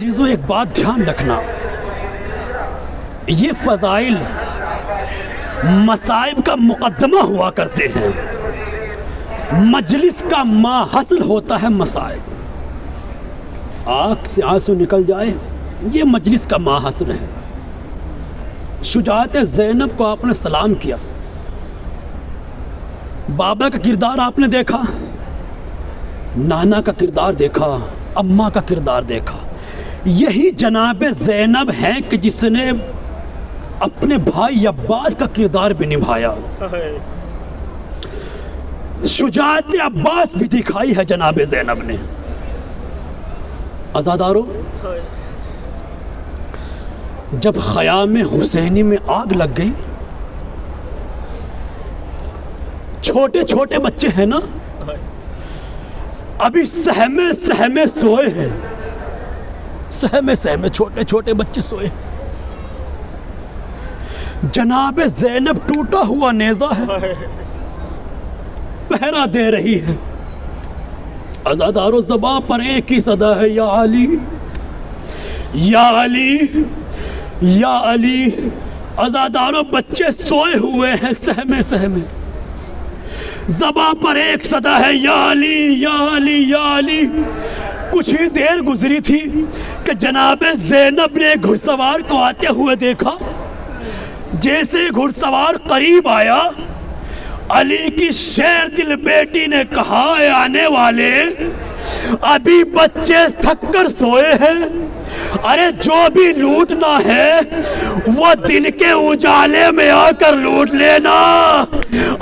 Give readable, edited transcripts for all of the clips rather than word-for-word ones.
عزیزو ایک بات دھیان رکھنا، یہ فضائل مصائب کا مقدمہ ہوا کرتے ہیں، مجلس کا ماحصل ہوتا ہے مصائب۔ آنکھ سے آنسو نکل جائے یہ مجلس کا ماحصل ہے۔ شجاعت زینب کو آپ نے سلام کیا، بابا کا کردار آپ نے دیکھا، نانا کا کردار دیکھا، اماں کا کردار دیکھا۔ یہی جناب زینب ہے کہ جس نے اپنے بھائی عباس کا کردار بھی نبھایا، شجاعت عباس بھی دکھائی ہے جناب زینب نے۔ عزادارو، جب خیام حسینی میں آگ لگ گئی، چھوٹے چھوٹے بچے ہیں نا، ابھی سہمے سہمے سوئے ہیں، سہمے سہمے چھوٹے چھوٹے بچے سوئے ہیں۔ جناب زینب ٹوٹا ہوا نیزہ ہے، پہرا دے رہی ہے۔ عزادارو، زباں پر ایک ہی صدا ہے، یا علی یا علی یا علی۔ عزادارو، بچے سوئے ہوئے ہیں سہمے سہمے، زباں پر ایک صدا ہے، یا علی یا علی یا علی۔ کچھ ہی دیر گزری تھی کہ جناب زینب نے گھڑ سوار کو آتے ہوئے دیکھا۔ جیسے گھڑ سوار قریب آیا، علی کی شیر دل بیٹی نے کہا، اے آنے والے، ابھی بچے تھک کر سوئے ہیں، ارے جو بھی لوٹنا ہے وہ دن کے اجالے میں آ کر لوٹ لینا،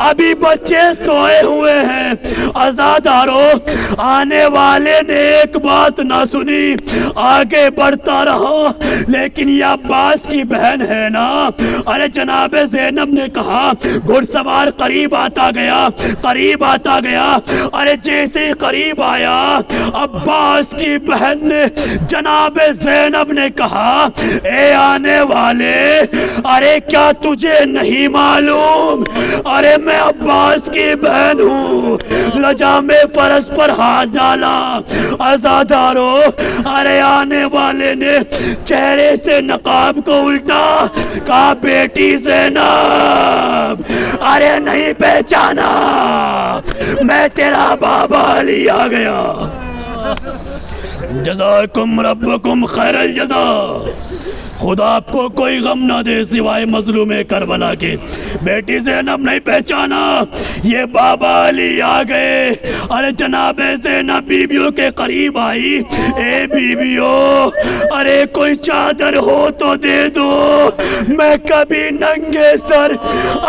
ابھی بچے سوئے ہوئے ہیں۔ عزادارو، آنے والے نے ایک بات نہ سنی، آگے بڑھتا رہا، لیکن یہ عباس کی بہن ہے نا۔ ارے جناب زینب نے کہا، گھڑ سوار قریب آتا گیا، قریب آتا گیا، ارے جیسے ہی قریب آیا، عباس کی بہن نے جناب زینب نے کہا، اے آنے والے، ارے کیا تجھے نہیں معلوم، ارے میں عباس کی بہن ہوں۔ لجام فرش پر ہاتھ ڈالا۔ عزادارو، ارے آنے والے نے چہرے سے نقاب کو الٹا، کہا، بیٹی زینب، ارے نہیں پہچانا، میں تیرا بابا علی آ گیا۔ جزاکم ربکم خیر الجزا۔ خدا آپ کو کوئی غم نہ دے سوائے مظلوم کربلا کے۔ بیٹی زینب نہیں پہچانا، یہ بابا علی آ گئے۔ ارے جناب زینب بیبیوں کے قریب آئی، اے بیبیوں، ارے کوئی چادر ہو تو دے دو، میں کبھی ننگے سر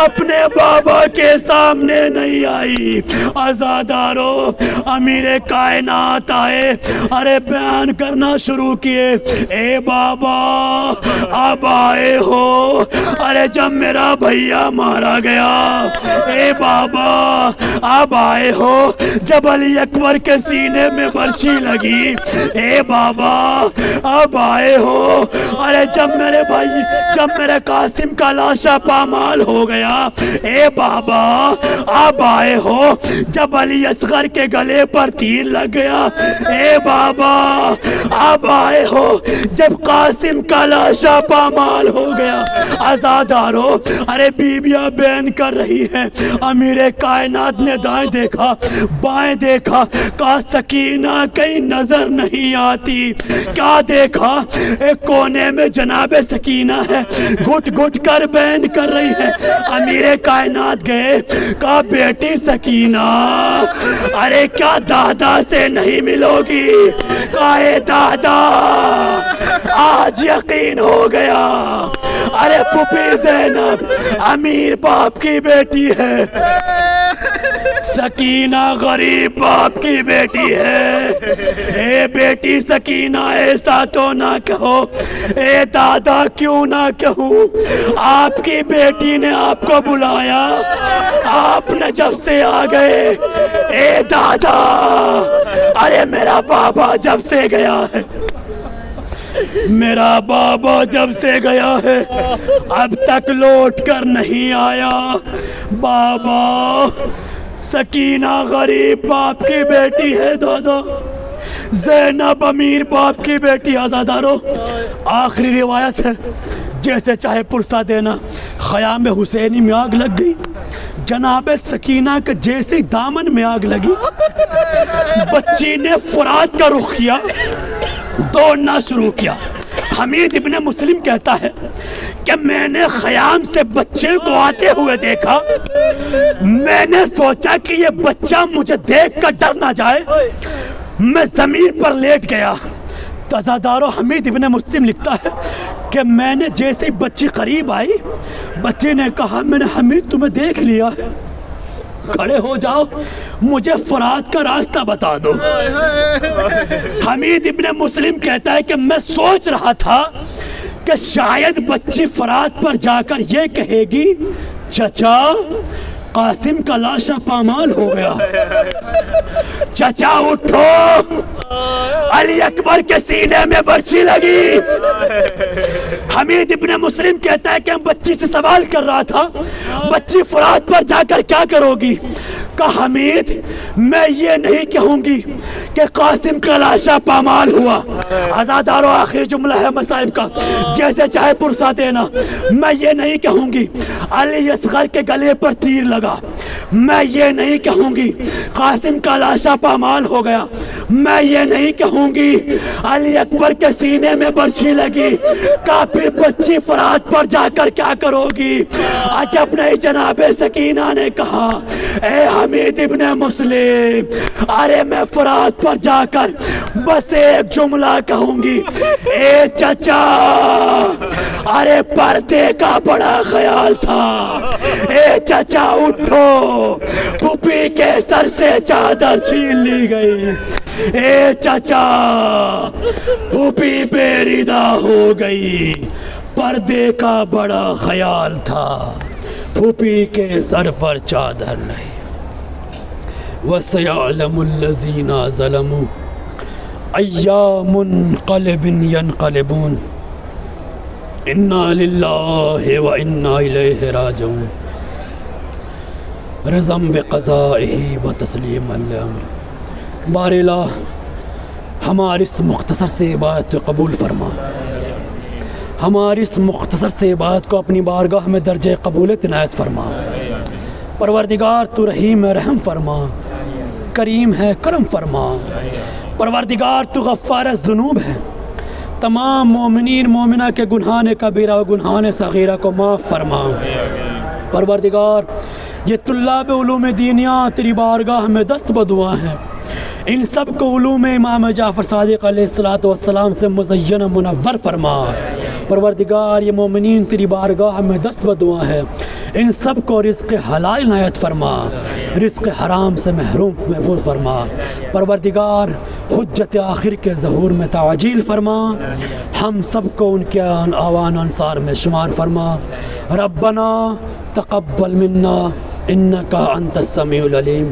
اپنے بابا کے سامنے نہیں آئی۔ عزادارو، امیر کائنات آئے، ارے بیان کرنا شروع کیے، اے بابا، اب آئے ہو، ارے جب میرا بھیا مارا گیا، اے بابا اب آئے ہو، جب علی اکبر کے سینے میں برچھی لگی، اے بابا اب آئے ہو، ارے جب میرے قاسم کا لاشا پامال ہو گیا، اے بابا اب آئے ہو، جب علی اصغر کے گلے پر تیر لگ گیا، اے بابا اب آئے ہو، جب قاسم کا لاشا پامال ہو گیا۔ عزادارو، ارے بیبیاں بیان کر رہی ہیں، امیر کائنات نے دائیں دیکھا، بائیں دیکھا، کہا، سکینہ کہیں نظر نہیں آتی۔ کیا دیکھا؟ ایک کونے میں جناب سکینہ ہے، گھٹ گھٹ کر بیان کر رہی ہے۔ امیر کائنات گئے، کہا، بیٹی سکینہ، ارے کیا دادا سے نہیں ملو گی؟ کہا، اے دادا، آج یقین ہو گیا، ارے پھوپھی زینب امیر باپ کی بیٹی ہے، سکینہ غریب باپ کی بیٹی ہے۔ اے بیٹی سکینہ، ایسا تو نہ کہو، اے دادا کیوں نہ کہوں، آپ کی بیٹی نے آپ کو بلایا، آپ نے جب سے آ گئے، اے دادا، ارے میرا بابا جب سے گیا ہے، میرا بابا جب سے گیا ہے اب تک لوٹ کر نہیں آیا۔ بابا، سکینہ غریب باپ کی بیٹی ہے دادا، زینب امیر باپ کی بیٹی آزادارو، آخری روایت ہے، جیسے چاہے پرسا دینا، خیام حسینی میں آگ لگ گئی، جناب سکینہ کے جیسے دامن میں آگ لگی، بچی نے فرات کا رخ کیا، دوڑنا شروع کیا۔ حمید ابن مسلم کہتا ہے کہ میں نے خیام سے بچے کو آتے ہوئے دیکھا، میں نے سوچا کہ یہ بچہ مجھے دیکھ کر ڈر نہ جائے، میں زمین پر لیٹ گیا۔ تزادارو حمید ابن مسلم لکھتا ہے کہ میں نے جیسے ہی بچی قریب آئی، بچے نے کہا میں نے حمید تمہیں دیکھ لیا ہے، کھڑے ہو جاؤ، مجھے فرات کا راستہ بتا دو۔ حمید ابن مسلم کہتا ہے کہ میں سوچ رہا تھا کہ شاید بچی فرات پر جا کر یہ کہے گی چچا قاسم کا لاشا پامال ہو گیا، چچا اٹھو، علی اکبر کے سینے میں برچھی لگی۔ حمید ابن مسلم کہتا ہے کہ ہم بچی سے سوال کر رہا تھا بچی فرات پر جا کر کیا کرو گی؟ کہا حمید میں یہ نہیں کہوں گی کہ قاسم کا لاشا پامال ہوا۔ آزادارو آخری جملہ ہے مصائب کا، جیسے چاہے پرسا دینا، میں یہ نہیں کہوں گی علی اصغر کے گلے پر تیر لگا، میں یہ نہیں کہوں گی قاسم کا لاشا پامال ہو گیا، میں یہ نہیں کہوں گی علی اکبر کے سینے میں برچھی لگی، کافر بچی فرات پر جا کر کیا کرو گی؟ عجب نہیں جناب سکینہ نے کہا اے حمید ابن مسلم، ارے میں فرات پر جا کر بس ایک جملہ کہوں گی، اے چچا ارے پردے کا بڑا خیال تھا، اے چچا اٹھو، پھوپھی کے سر سے چادر چھین لی گئی، اے چچا پھوپھی بیریدہ ہو گئی، پردے کا بڑا خیال تھا، پھوپھی کے سر پر چادر نہیں۔ وَسَيَعْلَمُ الَّذِينَ ظَلَمُوا أَيَّ مُنْقَلِبٍ يَنْقَلِبُونَ إِنَّا لِلَّهِ وَإِنَّا إِلَيْهِ رَاجِعُونَ رضا بقضائه وتسلیما لأمر۔ بار الہ ہماری اس مختصر سے عبادت کو قبول فرما، ہماری اس مختصر سے عبادت کو اپنی بارگاہ میں درجہ قبولیت عنایت فرما۔ پروردگار تو رحیم ہے، رحم فرما، کریم ہے، کرم فرما۔ پروردگار تو غفار الذنوب ہے، تمام مومنین مومنہ کے گناہان کبیرہ و گناہان صغیرہ کو معاف فرما۔ پروردگار یہ طلاب علوم دینیہ تیری بارگاہ میں دست بدعا ہیں، ان سب کو علوم امام جعفر صادق علیہ السلام سے مزین منور فرما۔ پروردگار یہ مومنین تیری بارگاہ میں دست بدعا ہے، ان سب کو رزق حلال عنایت فرما، رزق حرام سے محفوظ فرما۔ پروردگار حجت آخر کے ظہور میں تعجیل فرما، ہم سب کو ان کے آوان انصار میں شمار فرما۔ ربنا تقبل منا انکا انت السمیع العلیم۔